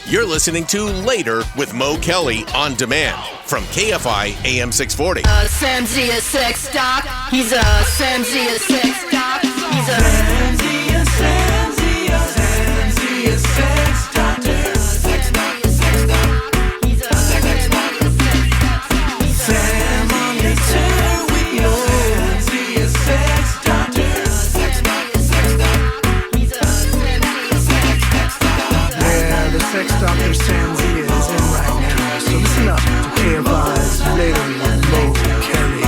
You're listening to Later with Mo Kelly on demand from KFI AM 640. Sam Zia sex doc. He's a Sam Zia sex doc. He's a Sam Zia sex doctor. He's a Sam on the tour with Mo. Sam Zia sex doctor. He's a Yeah, the sex doctor Sam Zia is in right now. So listen up to KFI's Later with Mo Kelly.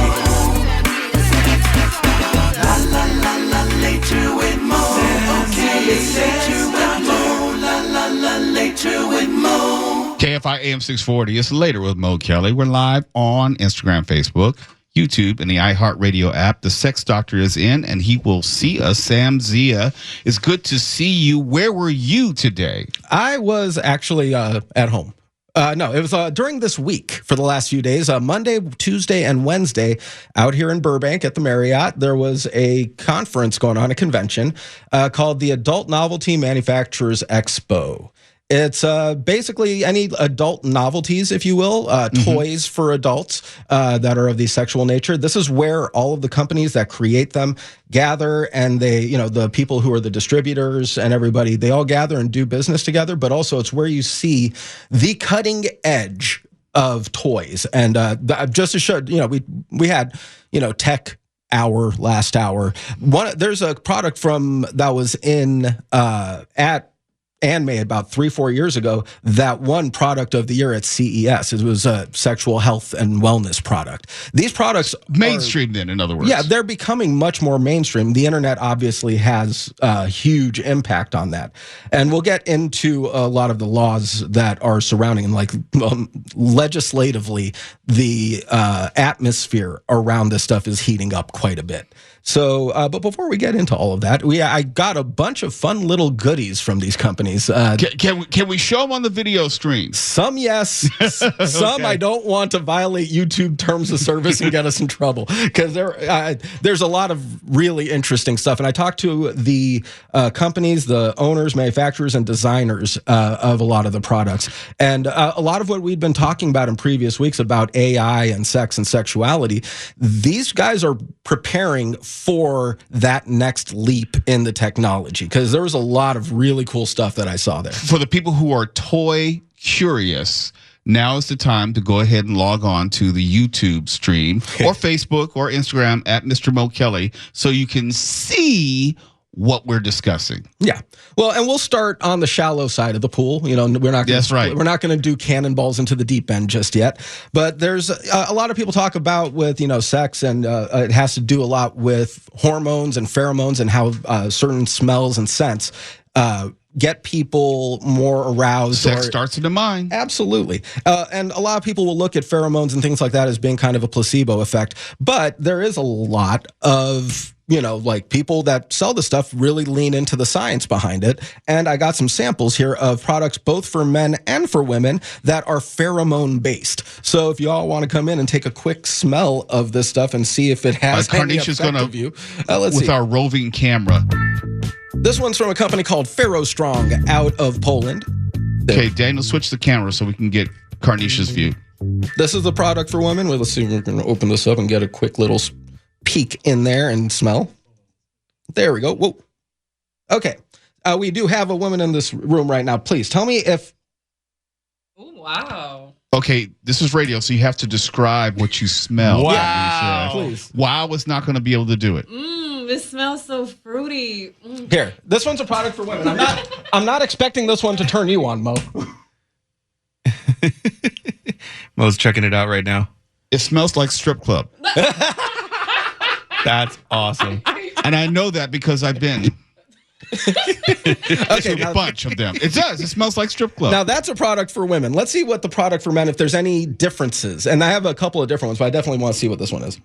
La la la la, later with Mo Kelly. Later with Mo. La la la, later with Mo. KFI AM 640. It's Later with Mo Kelly. We're live on Instagram, Facebook, YouTube, and the iHeartRadio app. The sex doctor is in, and he will see us. Sam Zia, it's good to see you. Where were you today? I was actually at home. No, it was during this week for the last few days, Monday, Tuesday, and Wednesday out here in Burbank at the Marriott. There was a conference going on, a convention called the Adult Novelty Manufacturers Expo. It's basically any adult novelties, if you will, toys for adults that are of the sexual nature. This is where all of the companies that create them gather, and they, the people who are the distributors and everybody, they all gather and do business together. But also it's where you see the cutting edge of toys. And just to show, we had, tech hour last hour. There's a product that was in at Anime about 3-4 years ago that won product of the year at CES. It was a sexual health and wellness product. These products Mainstream, then, in other words. Yeah, they're becoming much more mainstream. The internet obviously has a huge impact on that. And we'll get into a lot of the laws that are surrounding, like legislatively, the atmosphere around this stuff is heating up quite a bit. So, but before we get into all of that, I got a bunch of fun little goodies from these companies. Can we show them on the video stream? Some, yes. Some, okay. I don't want to violate YouTube terms of service and get us in trouble, because there's a lot of really interesting stuff. And I talked to the companies, the owners, manufacturers, and designers of a lot of the products. And a lot of what we'd been talking about in previous weeks about AI and sex and sexuality, these guys are preparing for that next leap in the technology, because there was a lot of really cool stuff that I saw there. For the people who are toy curious, now is the time to go ahead and log on to the YouTube stream or Facebook or Instagram at Mr. Mo Kelly so you can see what we're discussing. Yeah. Well, and we'll start on the shallow side of the pool. We're not going to do cannonballs into the deep end just yet. But there's a lot of people talk about with, sex, and it has to do a lot with hormones and pheromones and how certain smells and scents get people more aroused. Sex starts in the mind. Absolutely. And a lot of people will look at pheromones and things like that as being kind of a placebo effect. But there is a lot of like people that sell the stuff really lean into the science behind it. And I got some samples here of products both for men and for women that are pheromone based. So if you all want to come in and take a quick smell of this stuff and see if it has any effect of you. Let's see. With our roving camera. This one's from a company called Ferrostrong out of Poland. Okay, Daniel, switch the camera so we can get Carnisha's view. This is the product for women. Well, let's see if we're going to open this up and get a quick little peek in there and smell. There we go. Whoa. Okay. We do have a woman in this room right now. Please tell me if... Oh, wow. Okay, this is radio, so you have to describe what you smell. Wow. Please. Wow is not going to be able to do it. It smells so fruity. Here, this one's a product for women. I'm not expecting this one to turn you on, Mo. Mo's checking it out right now. It smells like strip club. That's awesome. And I know that because I've been. Okay, a bunch of them. It does. It smells like strip club. Now that's a product for women. Let's see what the product for men, if there's any differences. And I have a couple of different ones, but I definitely want to see what this one is.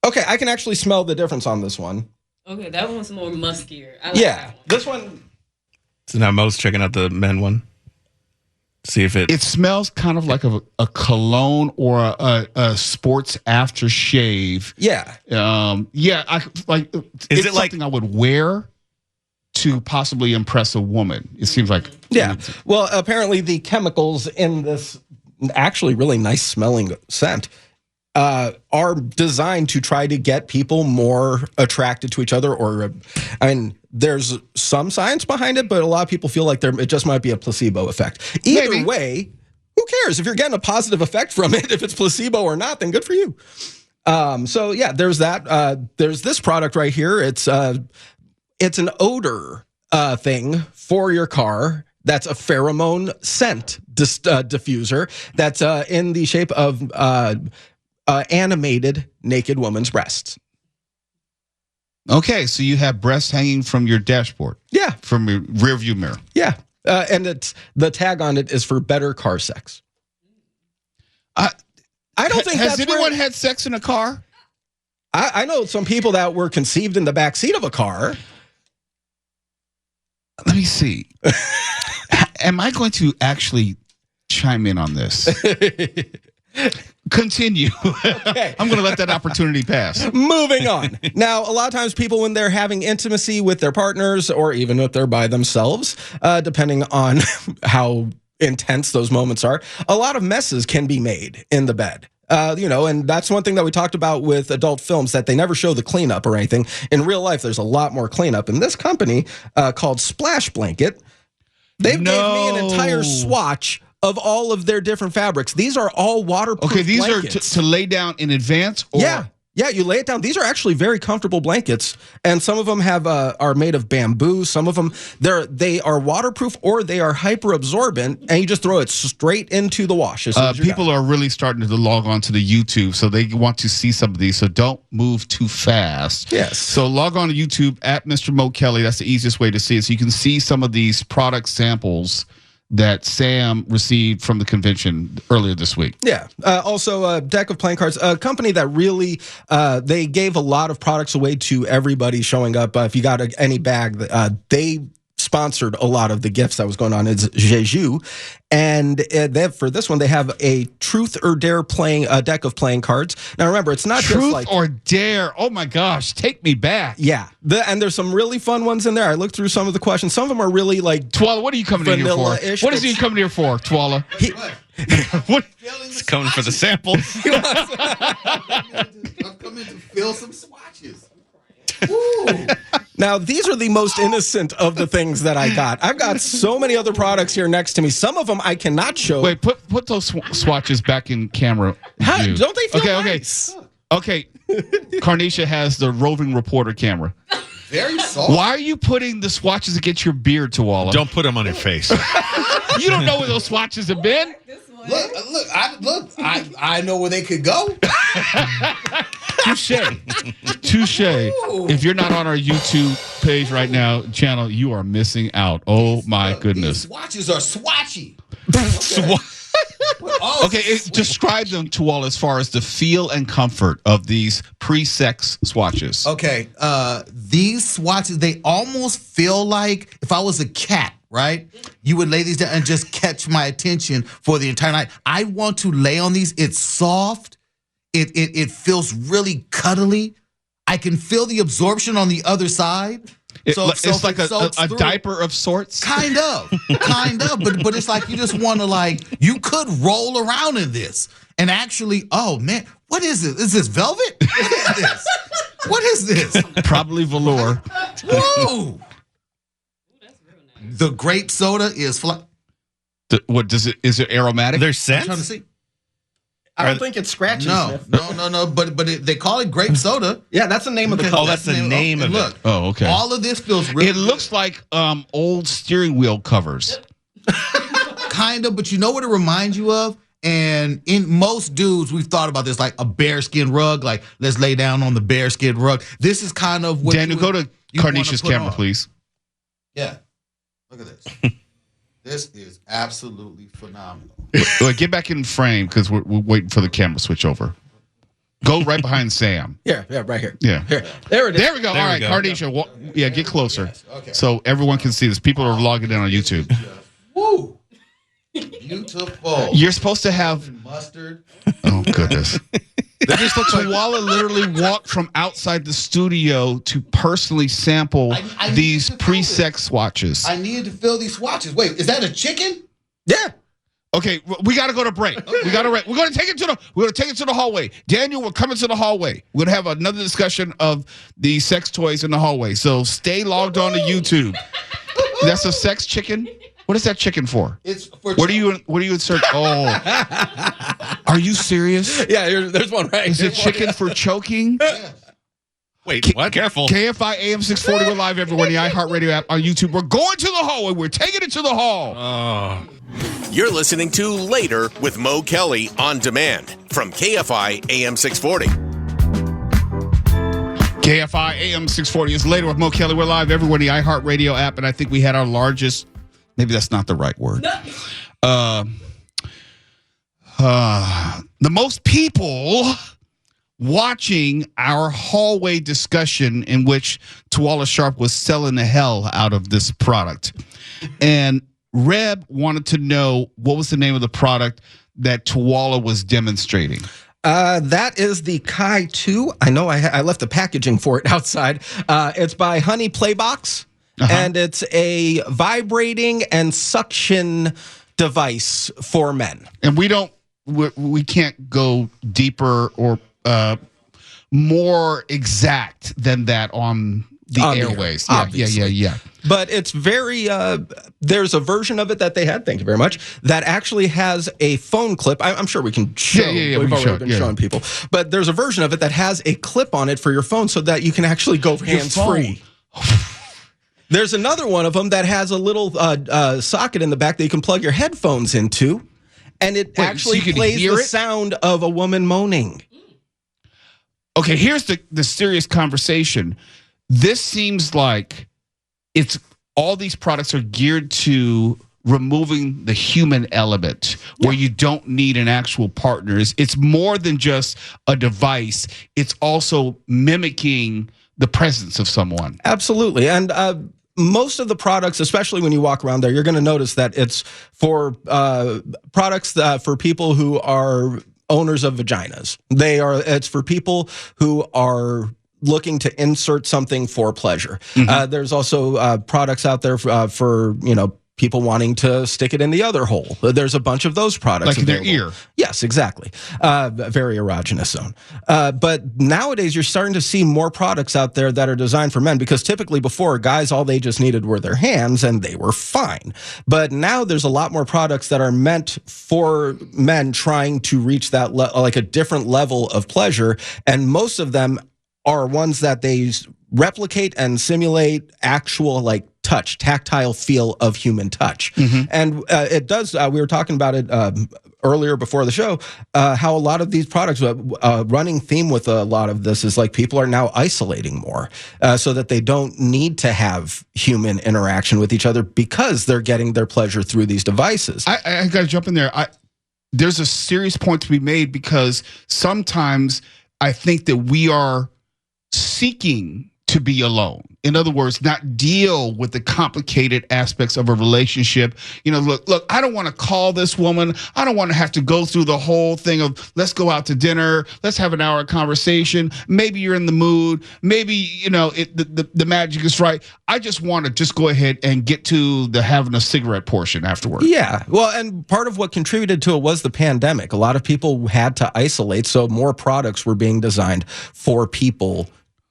Okay, I can actually smell the difference on this one. Okay, that one's more muskier. I like that one. This one. So now Mo's checking out the men one. See if it smells kind of like a cologne or a sports aftershave. Yeah. I like. Is it like something I would wear to possibly impress a woman? It seems like Yeah. Well, apparently the chemicals in this actually really nice smelling scent are designed to try to get people more attracted to each other. Or, I mean, there's some science behind it, but a lot of people feel like it just might be a placebo effect. Either way, who cares? If you're getting a positive effect from it, if it's placebo or not, then good for you. So yeah, there's that. There's this product right here. It's an odor thing for your car. That's a pheromone scent diffuser that's in the shape of animated naked woman's breasts. Okay, so you have breasts hanging from your dashboard. Yeah. From your rear view mirror. Yeah. And the tag on it is for better car sex. I don't think has that's anyone had sex in a car? I know some people that were conceived in the back seat of a car. Let me see. Am I going to actually chime in on this? Continue. Okay. I'm going to let that opportunity pass. Moving on. Now, a lot of times people, when they're having intimacy with their partners or even if they're by themselves, depending on how intense those moments are, a lot of messes can be made in the bed. And that's one thing that we talked about with adult films, that they never show the cleanup or anything. In real life, there's a lot more cleanup. And this company called Splash Blanket, they've gave me an entire swatch of all of their different fabrics. These are all waterproof. Okay, these blankets. are to lay down in advance? Or? Yeah, you lay it down. These are actually very comfortable blankets, and some of them are made of bamboo. Some of them they are waterproof or they are hyper absorbent, and you just throw it straight into the wash. People are really starting to log on to the YouTube, so they want to see some of these. So don't move too fast. Yes. So log on to YouTube at Mr. Mo Kelly. That's the easiest way to see it. So you can see some of these product samples that Sam received from the convention earlier this week. Yeah. Also, a deck of playing cards, a company that really, they gave a lot of products away to everybody showing up. If you got any bag, they sponsored a lot of the gifts that was going on. It's Jeju. And for this one, they have a Truth or Dare deck of playing cards. Now, remember, it's not Truth just like... or Dare. Oh, my gosh. Take me back. Yeah. And there's some really fun ones in there. I looked through some of the questions. Some of them are really like... Twala, what are you coming in here for? What is he coming here for, Twala? What? He's coming for the samples. I'm coming to fill some swatches. Ooh. Now, these are the most innocent of the things that I got. I've got so many other products here next to me. Some of them I cannot show. Wait, put those swatches back in camera view. Don't they feel nice? Okay. Carnisha has the roving reporter camera. Very soft. Why are you putting the swatches against your beard, Twala? Don't put them on your face. You don't know where those swatches have been. I know where they could go. Touche. If you're not on our YouTube page right now, channel, you are missing out. Oh my goodness. These swatches are swatchy. Okay, describe them to all as far as the feel and comfort of these pre-sex swatches. Okay, these swatches, they almost feel like if I was a cat, right? You would lay these down and just catch my attention for the entire night. I want to lay on these. It's soft. It feels really cuddly. I can feel the absorption on the other side. It's like a diaper of sorts. Kind of, but it's like you just want to you could roll around in this and actually, oh man, what is this? Is this velvet? What is this? Probably velour. Whoa. The grape soda is what does it? Is it aromatic? There's I'm trying to scents. see. I don't think it's scratchy. No. But they call it grape soda. Yeah, that's the name of the Okay, color. Oh, that's the name of look, it. Oh, okay. All of this feels really It looks like old steering wheel covers. kind of, but you know what it reminds you of? And in most dudes, we've thought about this like a bearskin rug. Like, let's lay down on the bearskin rug. This is kind of what Daniel, go to Carnisha's camera, please. Yeah. Look at this. This is absolutely phenomenal. Wait, get back in frame because we're waiting for the camera to switch over. Go right behind Sam. Yeah, right here. Yeah. Here. There it is. There we go. There All we right, go. Carnisha. Yeah, get closer. Yes, okay. So everyone can see this. People are logging in on YouTube. Woo! Beautiful. You're supposed to have. Mustard. Oh, goodness. They just look Tuwala literally walked from outside the studio to personally sample I these need to feel pre-sex swatches. I needed to fill these swatches. Wait, is that a chicken? Yeah. Okay, we got to go to break. We got to. We're going to take it to the. We're going to take it to the hallway. Daniel, we're coming to the hallway. We're going to have another discussion of the sex toys in the hallway. So stay logged on to YouTube. That's a sex chicken. What is that chicken for? It's for. What do you insert? Oh, are you serious? Yeah, there's one right. Is it chicken for choking? Wait, what? Careful. KFI AM 640. We're live everywhere in the iHeartRadio app on YouTube. We're going to the hallway. We're taking it to the hall. Oh. You're listening to Later with Mo Kelly on demand from KFI AM 640. KFI AM 640 is Later with Mo Kelly. We're live everywhere in the iHeartRadio app, and I think we had our largest. Maybe that's not the right word. The most people watching our hallway discussion in which Tuwala Sharp was selling the hell out of this product. And Reb wanted to know what was the name of the product that Tuwala was demonstrating. That is the Kai 2. I know I left the packaging for it outside. It's by Honey Playbox, and it's a vibrating and suction device for men. And we can't go deeper or more exact than that on the airways. Yeah. But it's very, there's a version of it that they had, thank you very much, that actually has a phone clip. I'm sure we can show. We've already been showing people. But there's a version of it that has a clip on it for your phone so that you can actually go hands-free. There's another one of them that has a little socket in the back that you can plug your headphones into. And it actually plays the sound of a woman moaning. Okay, here's the serious conversation. This seems like it's all these products are geared to removing the human element where you don't need an actual partner. It's more than just a device. It's also mimicking the presence of someone. Absolutely. And most of the products, especially when you walk around there, you're going to notice that it's for products for people who are owners of vaginas. It's for people who are looking to insert something for pleasure. There's also products out there for people wanting to stick it in the other hole. There's a bunch of those products. Like in their ear. Yes, exactly. Very erogenous zone. But nowadays, you're starting to see more products out there that are designed for men, because typically before, guys, all they just needed were their hands and they were fine. But now there's a lot more products that are meant for men trying to reach that like a different level of pleasure. And most of them are ones that they replicate and simulate actual like touch, tactile feel of human touch. And it does, we were talking about it earlier before the show, how a lot of these products, running theme with a lot of this is like people are now isolating more so that they don't need to have human interaction with each other because they're getting their pleasure through these devices. I got to jump in there. There's a serious point to be made, because sometimes I think that we are seeking to be alone. In other words, not deal with the complicated aspects of a relationship. Look, I don't want to call this woman. I don't want to have to go through the whole thing of let's go out to dinner. Let's have an hour conversation. Maybe you're in the mood. Maybe, the magic is right. I just want to just go ahead and get to the having a cigarette portion afterward. Yeah. Well, and part of what contributed to it was the pandemic. A lot of people had to isolate, so more products were being designed for people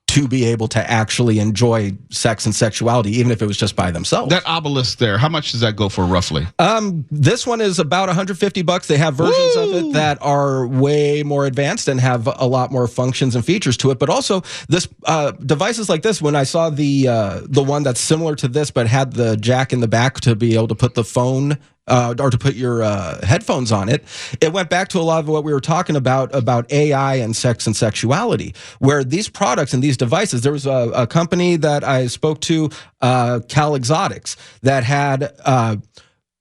to be able to actually enjoy sex and sexuality, even if it was just by themselves. That obelisk there, how much does that go for roughly? This one is about $150. They have versions of it that are way more advanced and have a lot more functions and features to it. But also, this devices like this, when I saw the one that's similar to this but had the jack in the back to be able to put the phone or to put your headphones on it, it went back to a lot of what we were talking about AI and sex and sexuality, where these products and these devices, there was a company that I spoke to, Cal Exotics, that had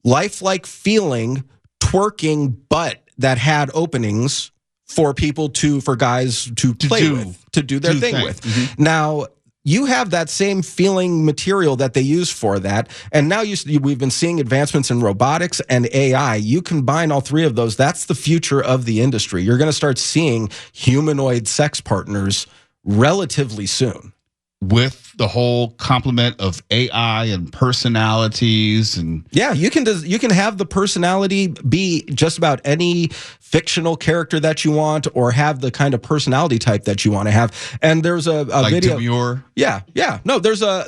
lifelike feeling twerking butt that had openings for people for guys to play with, to do their thing with. Now, you have that same feeling material that they use for that. And now we've been seeing advancements in robotics and AI. You combine all three of those. That's the future of the industry. You're going to start seeing humanoid sex partners relatively soon. With the whole complement of AI and personalities and yeah, you can have the personality be just about any fictional character that you want, or have the kind of personality type that you want to have. And there's a like video. Demure. Yeah. No, there's a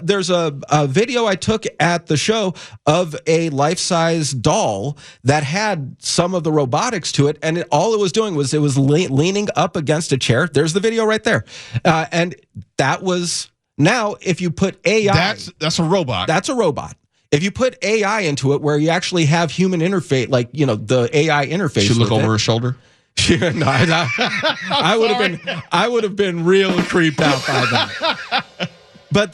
video I took at the show of a life-size doll that had some of the robotics to it, and all it was doing was it was leaning up against a chair. There's the video right there, and that was. Now, if you put AI, that's a robot. That's a robot. If you put AI into it, where you actually have human interface, like the AI interface, should look over her shoulder. No, I would have been real creeped out by that. But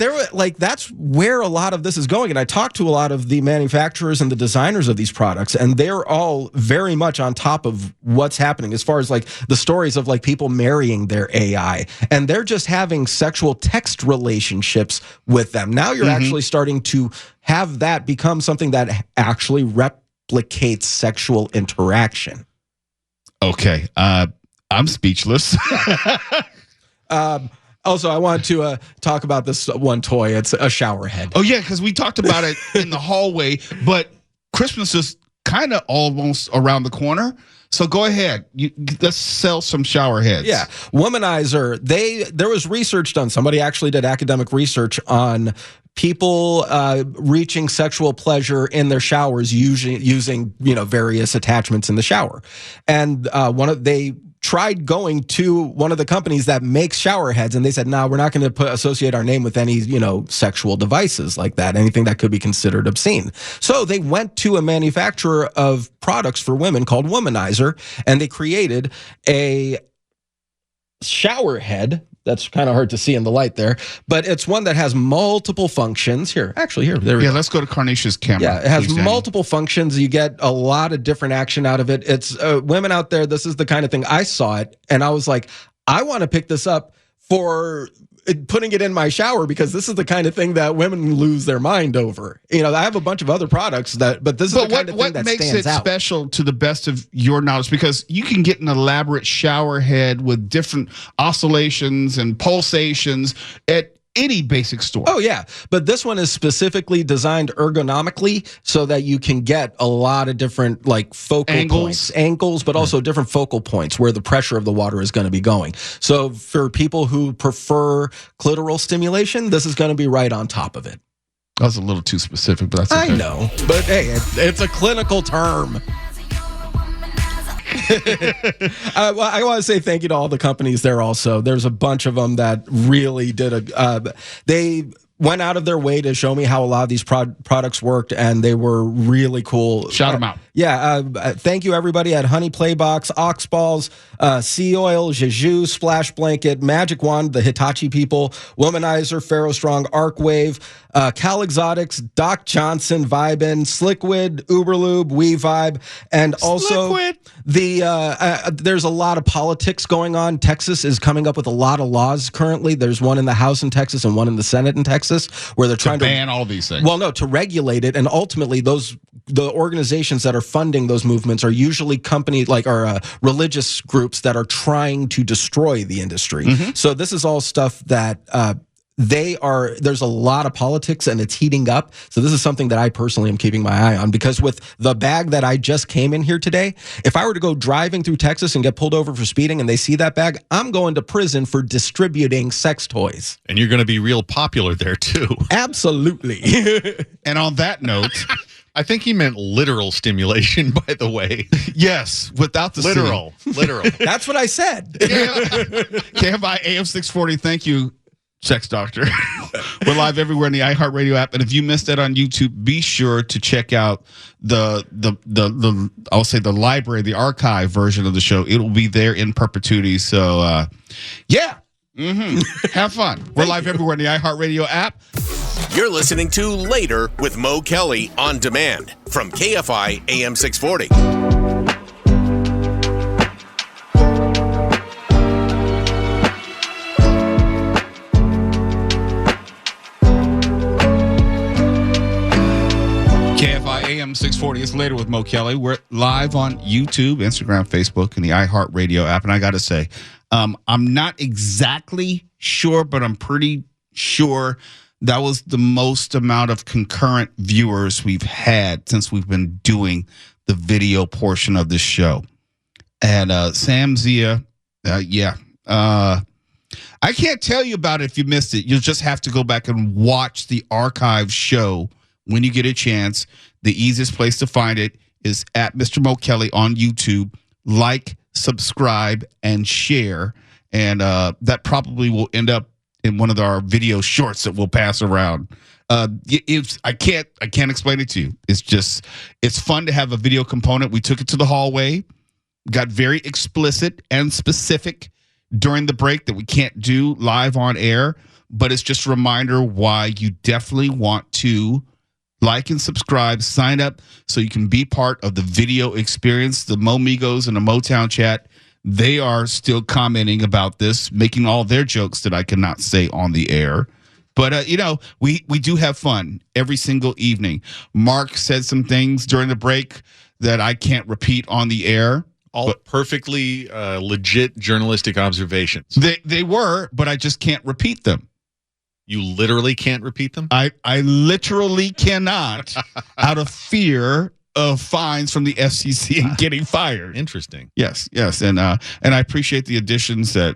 that's where a lot of this is going. And I talked to a lot of the manufacturers and the designers of these products, and they're all very much on top of what's happening as far as like the stories of like people marrying their AI, and they're just having sexual text relationships with them. Now you're actually starting to have that become something that actually replicates sexual interaction. Okay. I'm speechless. Also, I want to talk about this one toy. It's a shower head. Oh, yeah, because we talked about it in the hallway, but Christmas is kind of almost around the corner. So go ahead. Let's sell some shower heads. Yeah. Womanizer, there was research done. Somebody actually did academic research on people reaching sexual pleasure in their showers using various attachments in the shower. And they tried going to one of the companies that makes shower heads, and they said, no, we're not going to associate our name with any, sexual devices like that, anything that could be considered obscene. So they went to a manufacturer of products for women called Womanizer, and they created a shower head. That's kind of hard to see in the light there, but it's one that has multiple functions. There we go. Yeah, let's go to Carnicia's camera. Yeah, it has multiple functions. You get a lot of different action out of it. It's women out there. This is the kind of thing I saw it, and I was like, I want to pick this up for putting it in my shower, because this is the kind of thing that women lose their mind over. I have a bunch of other products but this is the kind of thing that stands out. What makes it special to the best of your knowledge? Because you can get an elaborate shower head with different oscillations and pulsations at any basic store. Oh, yeah. But this one is specifically designed ergonomically so that you can get a lot of different focal angles, but also different focal points where the pressure of the water is going to be going. So for people who prefer clitoral stimulation, this is going to be right on top of it. That was a little too specific, but that's okay. I know. But hey, it's a clinical term. I want to say thank you to all the companies there also. There's a bunch of them that really did they went out of their way to show me how a lot of these products worked, and they were really cool. Shout them out. Yeah, thank you everybody at Honey Playbox, Oxballs, Sea Oil, Jeju, Splash Blanket, Magic Wand, the Hitachi people, Womanizer, Pharaoh Strong, Arcwave, Cal Exotics, Doc Johnson, Vibin, Sliquid, Uberlube, WeVibe, and also there's a lot of politics going on. Texas is coming up with a lot of laws currently. There's one in the House in Texas and one in the Senate in Texas where they're trying to ban all these things. Well, no, to regulate it, and ultimately the organizations that are funding those movements are usually companies religious groups that are trying to destroy the industry. So this is all stuff that there's a lot of politics, and it's heating up. So this is something that I personally am keeping my eye on, because with the bag that I just came in here today, if I were to go driving through Texas and get pulled over for speeding and they see that bag, I'm going to prison for distributing sex toys. And you're going to be real popular there too. Absolutely. And on that note, I think he meant literal stimulation, by the way. Yes, without the literal. That's what I said. KFI AM 640, thank you, Sex Doctor. We're live everywhere in the iHeartRadio app, and if you missed that on YouTube, be sure to check out the I'll say the library, the archive version of the show. It will be there in perpetuity. So have fun. We're live everywhere in the iHeartRadio app. You're listening to Later with Mo Kelly on demand from KFI AM 640. 640. It's later with Mo Kelly. We're live on YouTube, Instagram, Facebook, and the iHeartRadio app. And I got to say, I'm not exactly sure, but I'm pretty sure that was the most amount of concurrent viewers we've had since we've been doing the video portion of this show. And Sam Zia, I can't tell you about it if you missed it. You'll just have to go back and watch the archive show when you get a chance. The easiest place to find it is at Mr. Mo Kelly on YouTube. Like, subscribe, and share. And that probably will end up in one of our video shorts that we'll pass around. I can't explain it to you. It's fun to have a video component. We took it to the hallway, got very explicit and specific during the break that we can't do live on air, but it's just a reminder why you definitely want to like and subscribe, sign up so you can be part of the video experience. The Momigos and the Motown chat, they are still commenting about this, making all their jokes that I cannot say on the air. But, we do have fun every single evening. Mark said some things during the break that I can't repeat on the air. All perfectly legit journalistic observations. They were, but I just can't repeat them. You literally can't repeat them? I literally cannot out of fear of fines from the FCC and getting fired. Interesting. Yes. And I appreciate the additions that,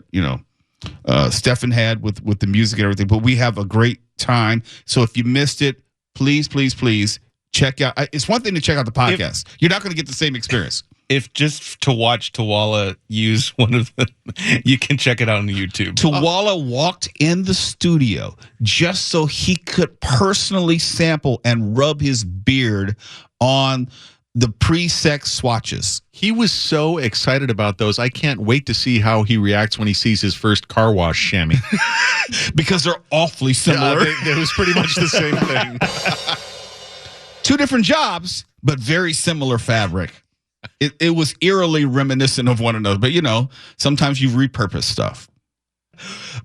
Stefan had with the music and everything, but we have a great time. So if you missed it, please check out. It's one thing to check out the podcast. You're not going to get the same experience. If just to watch Tawala use one of them, you can check it out on YouTube. Tawala walked in the studio just so he could personally sample and rub his beard on the pre-sex swatches. He was so excited about those. I can't wait to see how he reacts when he sees his first car wash chamois. Because they're awfully similar. It was pretty much the same thing. Two different jobs, but very similar fabric. It was eerily reminiscent of one another, but sometimes you repurpose stuff.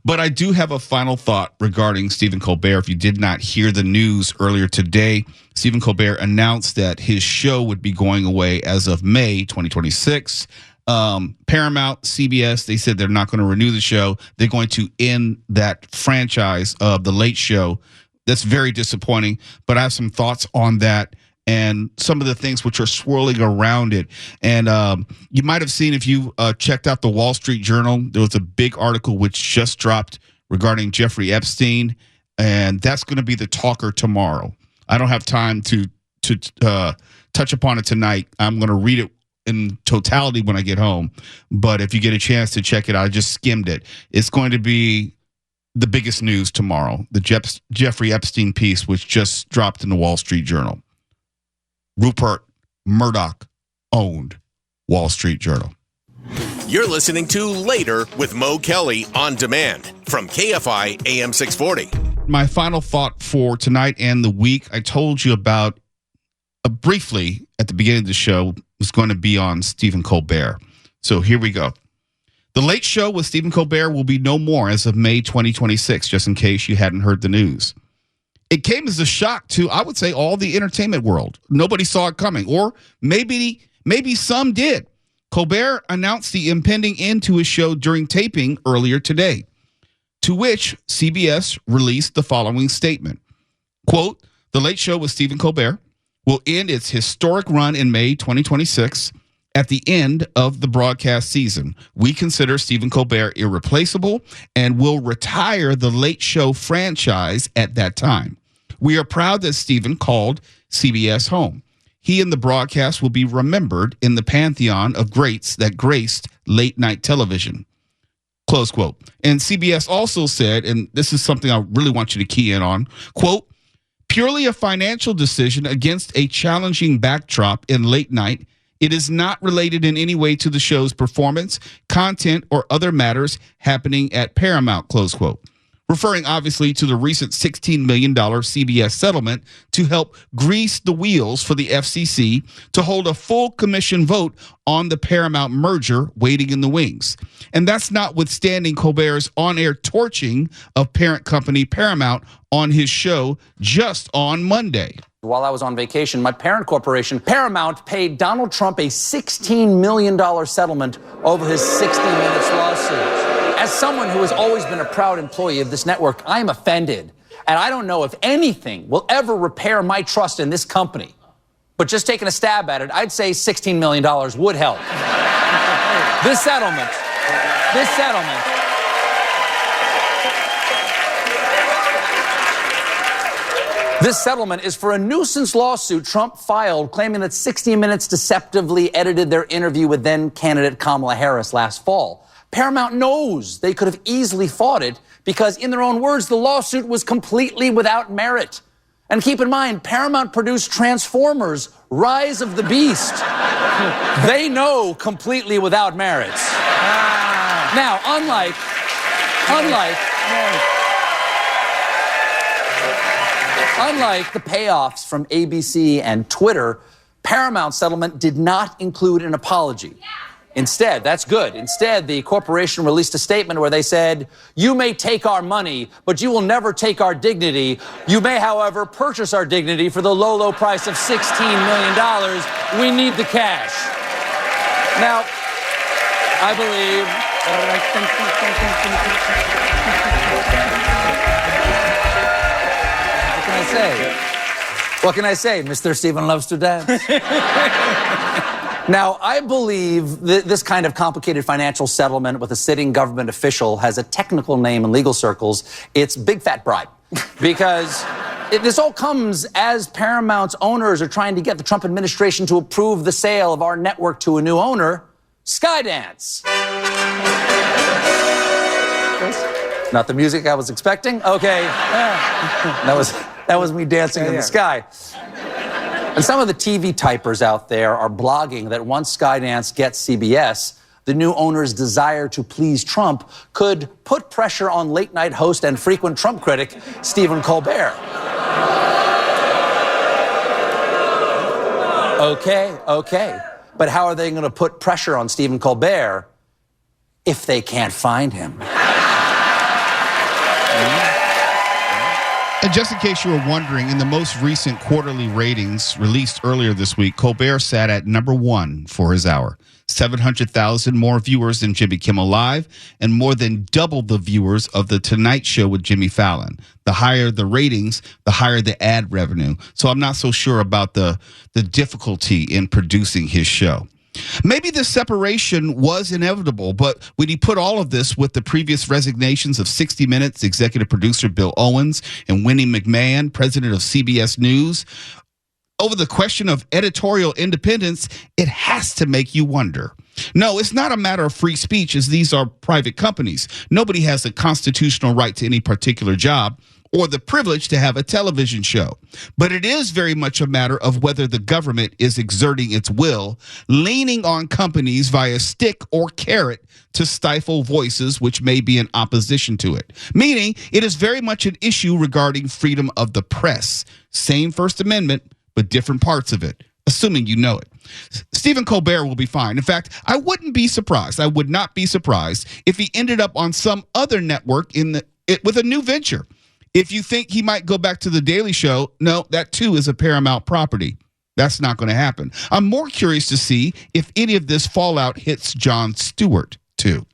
But I do have a final thought regarding Stephen Colbert. If you did not hear the news earlier today, Stephen Colbert announced that his show would be going away as of May 2026. Paramount, CBS, they said they're not going to renew the show. They're going to end that franchise of The Late Show. That's very disappointing, but I have some thoughts on that and some of the things which are swirling around it. And you might have seen, if you checked out the Wall Street Journal, there was a big article which just dropped regarding Jeffrey Epstein, and that's going to be the talker tomorrow. I don't have time to touch upon it tonight. I'm going to read it in totality when I get home. But if you get a chance to check it out, I just skimmed it. It's going to be the biggest news tomorrow, the Jeffrey Epstein piece, which just dropped in the Wall Street Journal. Rupert Murdoch owned Wall Street Journal. You're listening to Later with Mo Kelly on demand from KFI AM 640. My final thought for tonight and the week, I told you about briefly at the beginning of the show, was going to be on Stephen Colbert. So here we go. The Late Show with Stephen Colbert will be no more as of May 2026, just in case you hadn't heard the news. It came as a shock to, I would say, all the entertainment world. Nobody saw it coming, or maybe some did. Colbert announced the impending end to his show during taping earlier today, to which CBS released the following statement. Quote, "The Late Show with Stephen Colbert will end its historic run in May 2026 at the end of the broadcast season. We consider Stephen Colbert irreplaceable and will retire the Late Show franchise at that time. We are proud that Stephen called CBS home. He and the broadcast will be remembered in the pantheon of greats that graced late night television." Close quote. And CBS also said, and this is something I really want you to key in on, quote, "Purely a financial decision against a challenging backdrop in late night, it is not related in any way to the show's performance, content, or other matters happening at Paramount," close quote. Referring obviously to the recent $16 million CBS settlement to help grease the wheels for the FCC to hold a full commission vote on the Paramount merger waiting in the wings. And that's notwithstanding Colbert's on-air torching of parent company Paramount on his show just on Monday. While I was on vacation, my parent corporation, Paramount, paid Donald Trump a $16 million settlement over his 60 Minutes lawsuit. As someone who has always been a proud employee of this network, I am offended. And I don't know if anything will ever repair my trust in this company. But just taking a stab at it, I'd say $16 million would help. This settlement is for a nuisance lawsuit Trump filed claiming that 60 Minutes deceptively edited their interview with then-candidate Kamala Harris last fall. Paramount knows they could have easily fought it because, in their own words, the lawsuit was completely without merit. And keep in mind, Paramount produced Transformers: Rise of the Beast. They know completely without merits. Now, unlike the payoffs from ABC and Twitter, Paramount's settlement did not include an apology. Instead, that's good. Instead, the corporation released a statement where they said, "You may take our money, but you will never take our dignity. You may, however, purchase our dignity for the low, low price of $16 million. We need the cash." Now, I believe... What can I say? Mr. Stephen loves to dance. Now, I believe this kind of complicated financial settlement with a sitting government official has a technical name in legal circles. It's big fat bribe. Because this all comes as Paramount's owners are trying to get the Trump administration to approve the sale of our network to a new owner, Skydance. Not the music I was expecting? Okay. That was me dancing in the sky. And some of the TV typers out there are blogging that once Skydance gets CBS, the new owner's desire to please Trump could put pressure on late-night host and frequent Trump critic Stephen Colbert. Okay. But how are they going to put pressure on Stephen Colbert if they can't find him? And just in case you were wondering, in the most recent quarterly ratings released earlier this week, Colbert sat at number 1 for his hour. 700,000 more viewers than Jimmy Kimmel Live, and more than double the viewers of The Tonight Show with Jimmy Fallon. The higher the ratings, the higher the ad revenue. So I'm not so sure about the difficulty in producing his show. Maybe this separation was inevitable, but when you put all of this with the previous resignations of 60 Minutes executive producer Bill Owens and Winnie McMahon, president of CBS News, over the question of editorial independence, it has to make you wonder. No, it's not a matter of free speech, as these are private companies. Nobody has a constitutional right to any particular job or the privilege to have a television show. But it is very much a matter of whether the government is exerting its will, leaning on companies via stick or carrot to stifle voices which may be in opposition to it. Meaning, it is very much an issue regarding freedom of the press. Same First Amendment, but different parts of it, assuming you know it. Stephen Colbert will be fine. In fact, I would not be surprised if he ended up on some other network with a new venture. If you think he might go back to The Daily Show, no, that too is a Paramount property. That's not going to happen. I'm more curious to see if any of this fallout hits Jon Stewart too.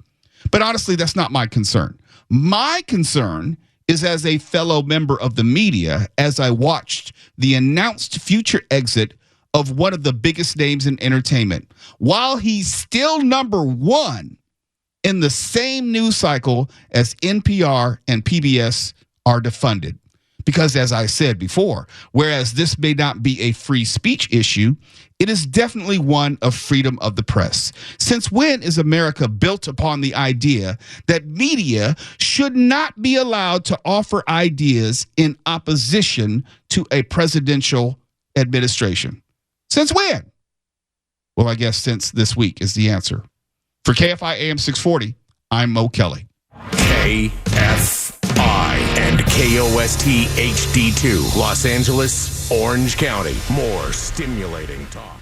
But honestly, that's not my concern. My concern is as a fellow member of the media, as I watched the announced future exit of one of the biggest names in entertainment, while he's still number 1 in the same news cycle as NPR and PBS are defunded. Because as I said before, whereas this may not be a free speech issue, it is definitely one of freedom of the press. Since when is America built upon the idea that media should not be allowed to offer ideas in opposition to a presidential administration? Since when? Well, I guess since this week is the answer. For KFI AM 640, I'm Mo Kelly. KFI and KOST HD2, Los Angeles, Orange County. More stimulating talk.